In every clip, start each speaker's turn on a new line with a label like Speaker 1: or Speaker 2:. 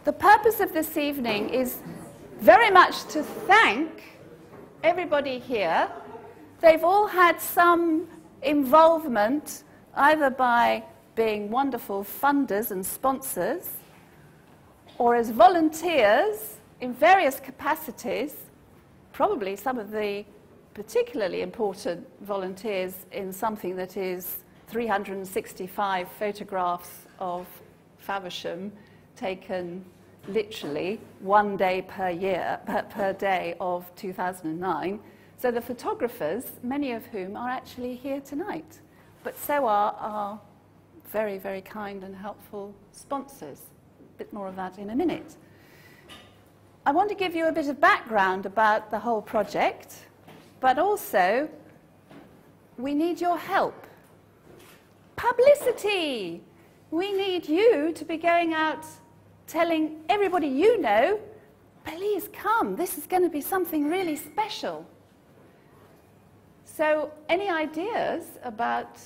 Speaker 1: The purpose of this evening is very much to thank everybody here. They've all had some involvement, either by being wonderful funders and sponsors, or as volunteers in various capacities, probably some of the particularly important volunteers in something that is 365 photographs of Faversham taken literally one day per year, per day of 2009. So the photographers, many of whom are actually here tonight, but so are our very, very kind and helpful sponsors. A bit more of that in a minute. I want to give you a bit of background about the whole project, but also we need your help. Publicity! We need you to be going out telling everybody you know, please come, this is going to be something really special. So any ideas about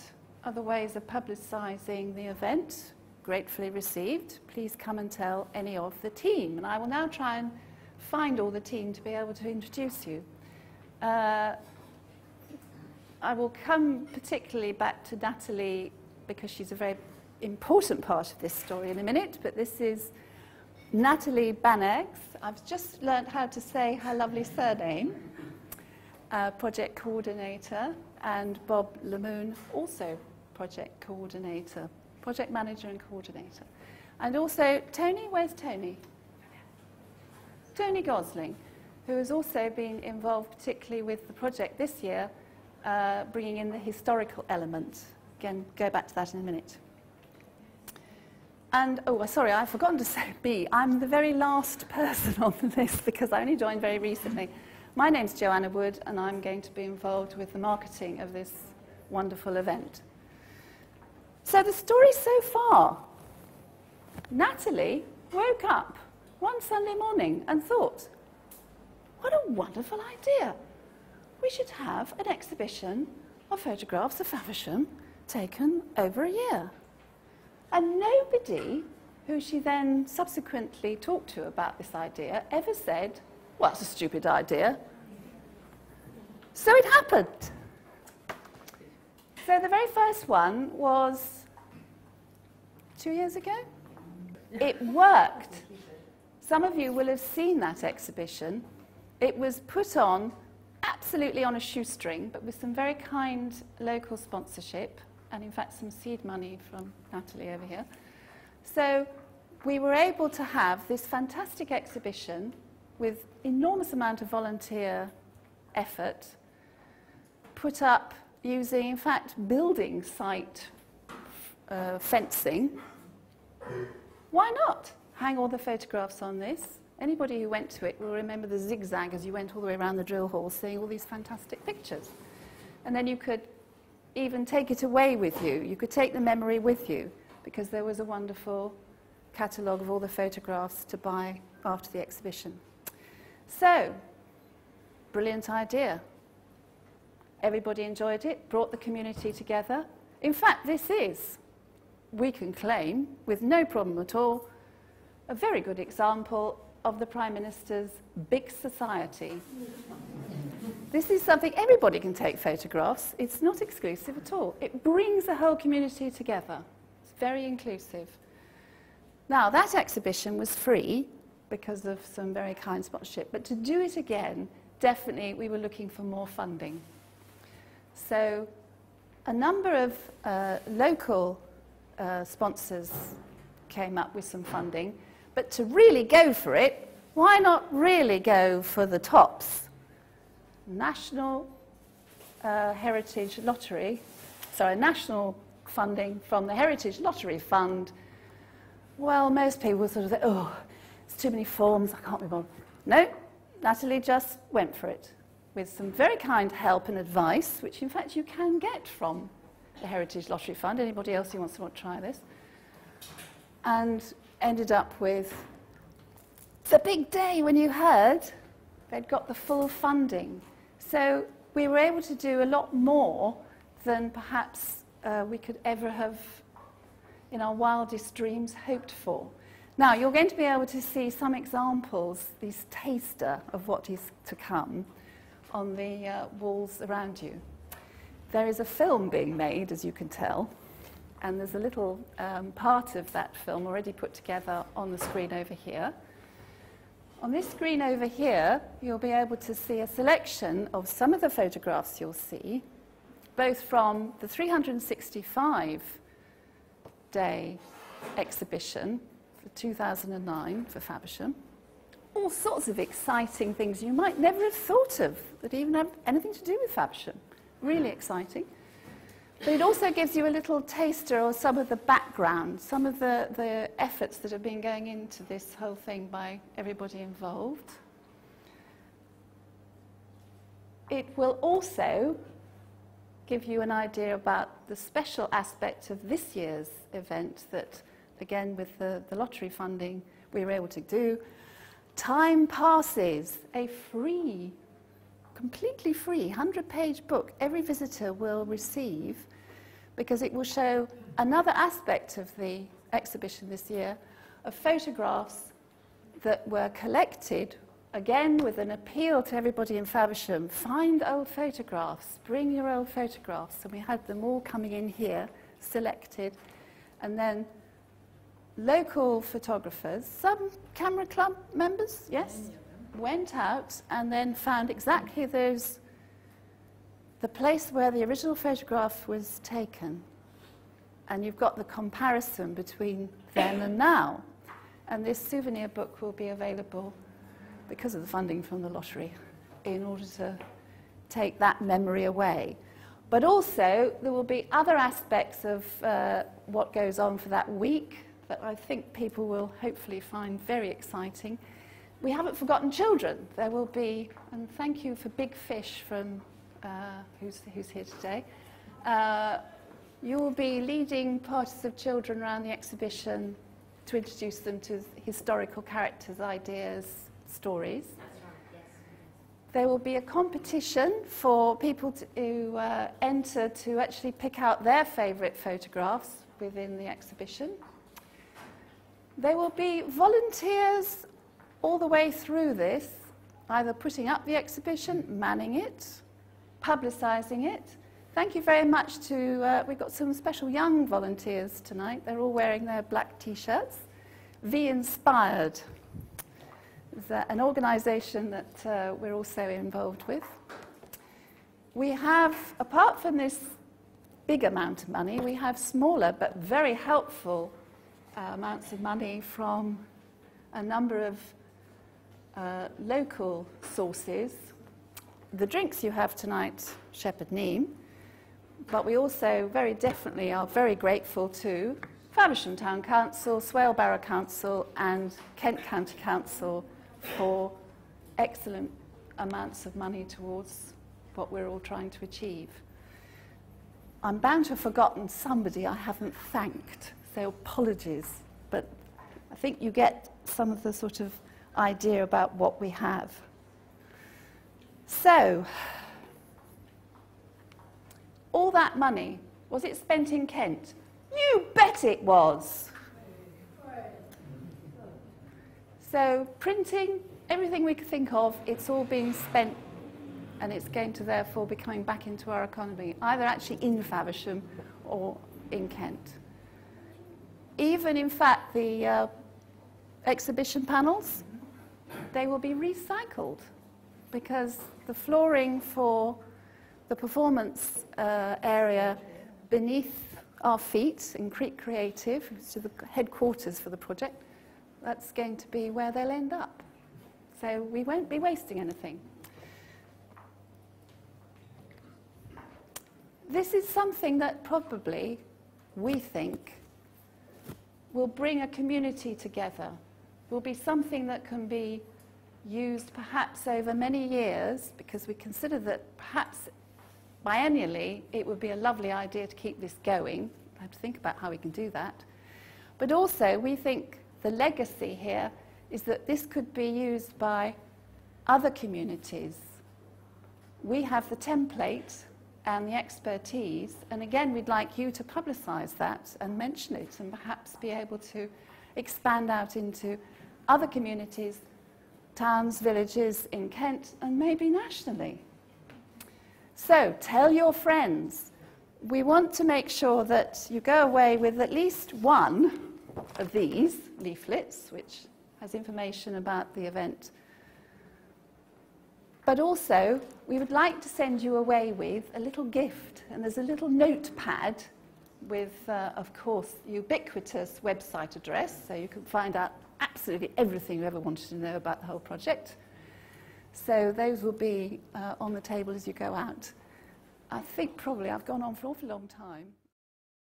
Speaker 1: other ways of publicising the event, gratefully received. Please come and tell any of the team. And I will now try and find all the team to be able to introduce you. I will come particularly back to Natalie because she's a very important part of this story in a minute, but this is Natalie Baneggs. I've just learnt how to say her lovely surname. Project coordinator, and Bob Lamoon, also project coordinator, project manager and coordinator. And also Tony, where's Tony? Tony Gosling, who has also been involved particularly with the project this year, bringing in the historical element. Again, go back to that in a minute. And, oh, sorry, I've forgotten to say me. I'm the very last person on the list because I only joined very recently. My name's Joanna Wood, and I'm going to be involved with the marketing of this wonderful event. So the story so far. Natalie woke up one Sunday morning and thought, what a wonderful idea. We should have an exhibition of photographs of Faversham taken over a year. And nobody who she then subsequently talked to about this idea ever said, well, that's a stupid idea. So it happened. So the very first one was 2 years ago. It worked. Some of you will have seen that exhibition. It was put on absolutely on a shoestring, but with some very kind local sponsorship, and in fact some seed money from Natalie over here. So we were able to have this fantastic exhibition with enormous amount of volunteer effort, put up using, in fact, building site fencing. Why not hang all the photographs on this? Anybody who went to it will remember the zigzag as you went all the way around the drill hall, seeing all these fantastic pictures. And then you could even take it away with you. You could take the memory with you, because there was a wonderful catalogue of all the photographs to buy after the exhibition. So, brilliant idea. Everybody enjoyed it, brought the community together. In fact, this is, we can claim, with no problem at all, a very good example of the Prime Minister's big society. This is something everybody can take photographs. It's not exclusive at all. It brings the whole community together. It's very inclusive. Now, that exhibition was free because of some very kind sponsorship, but to do it again, definitely we were looking for more funding. So a number of local sponsors came up with some funding, but to really go for it, why not really go for the tops? National Heritage Lottery, sorry, national funding from the Heritage Lottery Fund. Well, most people sort of say, oh, it's too many forms, I can't be bothered. No, Natalie just went for it with some very kind help and advice, which in fact you can get from the Heritage Lottery Fund, anybody else who wants to try this, and ended up with the big day when you heard they'd got the full funding. So we were able to do a lot more than perhaps we could ever have, in our wildest dreams, hoped for. Now, you're going to be able to see some examples, these taster of what is to come, on the walls around you. There is a film being made, as you can tell, and there's a little part of that film already put together on the screen over here. On this screen over here, you'll be able to see a selection of some of the photographs you'll see, both from the 365-day exhibition for 2009 for Faversham, all sorts of exciting things you might never have thought of that even have anything to do with Faversham. Really exciting. But it also gives you a little taster of some of the background, some of the efforts that have been going into this whole thing by everybody involved. It will also give you an idea about the special aspect of this year's event that, again, with the lottery funding, we were able to do. Time Passes, a free, completely free, 100-page book every visitor will receive, because it will show another aspect of the exhibition this year of photographs that were collected, again with an appeal to everybody in Faversham. Find old photographs, bring your old photographs. And we had them all coming in here, selected, and then local photographers, some camera club members, yes, went out and then found exactly the place where the original photograph was taken. And you've got the comparison between then and now. And this souvenir book will be available because of the funding from the lottery in order to take that memory away. But also, there will be other aspects of what goes on for that week that I think people will hopefully find very exciting. We haven't forgotten children. There will be, and thank you for Big Fish from who's here today. You will be leading parties of children around the exhibition to introduce them to historical characters, ideas, stories.
Speaker 2: That's right, yes.
Speaker 1: There will be a competition for people to enter to actually pick out their favourite photographs within the exhibition. There will be volunteers all the way through this, either putting up the exhibition, manning it, publicising it. Thank you very much to, we've got some special young volunteers tonight. They're all wearing their black T-shirts. V-Inspired is an organisation that we're also involved with. We have, apart from this big amount of money, we have smaller but very helpful amounts of money from a number of local sources. The drinks you have tonight, Shepherd Neame, but we also very definitely are very grateful to Faversham Town Council, Swale Borough Council and Kent County Council for excellent amounts of money towards what we're all trying to achieve. I'm bound to have forgotten somebody I haven't thanked, so apologies, but I think you get some of the sort of idea about what we have. So, all that money, was it spent in Kent? You bet it was. So, printing, everything we could think of, it's all being spent, and it's going to therefore be coming back into our economy, either actually in Faversham or in Kent. Even, in fact, the exhibition panels, they will be recycled, because the flooring for the performance area beneath our feet in Creek Creative, which is the headquarters for the project, that's going to be where they'll end up. So we won't be wasting anything. This is something that probably, we think, will bring a community together, will be something that can be used perhaps over many years, because we consider that perhaps biennially it would be a lovely idea to keep this going. I have to think about how we can do that. But also we think the legacy here is that this could be used by other communities. We have the template and the expertise, and again we'd like you to publicise that and mention it and perhaps be able to expand out into other communities, towns, villages in Kent, and maybe nationally. So tell your friends. We want to make sure that you go away with at least one of these leaflets, which has information about the event. But also, we would like to send you away with a little gift. And there's a little notepad with, of course, ubiquitous website address, so you can find out absolutely everything you ever wanted to know about the whole project. So those will be on the table as you go out. I think probably I've gone on for an awfully long time.